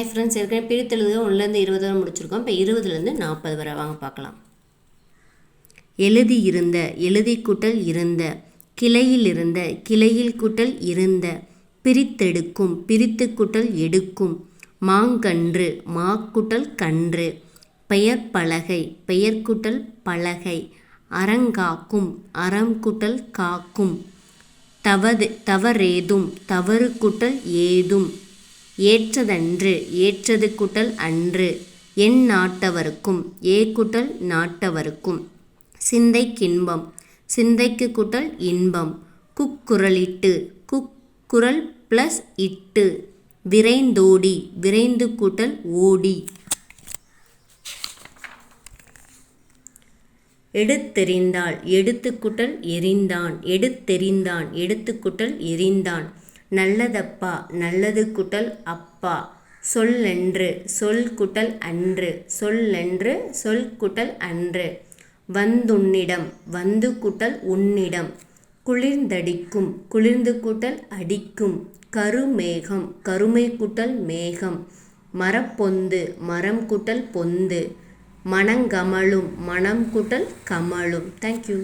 Hi friends, ஏற்கனவே பிரித்தெழுதுக 1லேருந்து 20 வரை முடிச்சிருக்கோம். இப்போ 20லேருந்து 40 வரை வாங்க பார்க்கலாம். எழுதி இருந்த, எழுதி கூட்டல் இருந்த, கிளையில் இருந்த, கிளையில் கூட்டல் இருந்த, பிரித்தெடுக்கும், பிரித்து கூட்டல் எடுக்கும், மாங்கன்று, மாக்கூட்டல் கன்று, பெயர் பலகை, பெயர் கூட்டல் பலகை, அரங்காக்கும், அறம் கூட்டல் காக்கும், தவறேதும், தவறு கூட்டல் ஏதும், ஏற்றதன்று, ஏற்றது கூட்டல் அன்று, என் நாட்டவர்க்கும், ஏ கூட்டல் நாட்டவர்க்கும், சிந்தைக்கின்பம், சிந்தைக்கு கூட்டல் இன்பம், குக்குரலிட்டு, குக்குரல் ப்ளஸ் இட்டு, விரைந்தோடி, விரைந்து கூட்டல் ஓடி, எடுத்தெறிந்தாள், எடுத்து கூட்டல் எறிந்தான், எடுத்தெறிந்தான், எடுத்து கூட்டல் எறிந்தான், நல்லதப்பா, நல்லது கூட்டல் அப்பா, சொல்லென்று, சொல் கூட்டல் அன்று, சொல்லென்று, சொல் கூட்டல் அன்று, வந்துன்னிடம், வந்து கூட்டல் உன்னிடம், குளிர்ந்தடிக்கும், குளிர்ந்து கூட்டல் அடிக்கும், கருமேகம், கருமை கூட்டல் மேகம், மரப்பொந்து, மரம் கூட்டல் பொந்து, மனங்கமழும், மனம் கூட்டல் கமழும். தேங்க்யூ.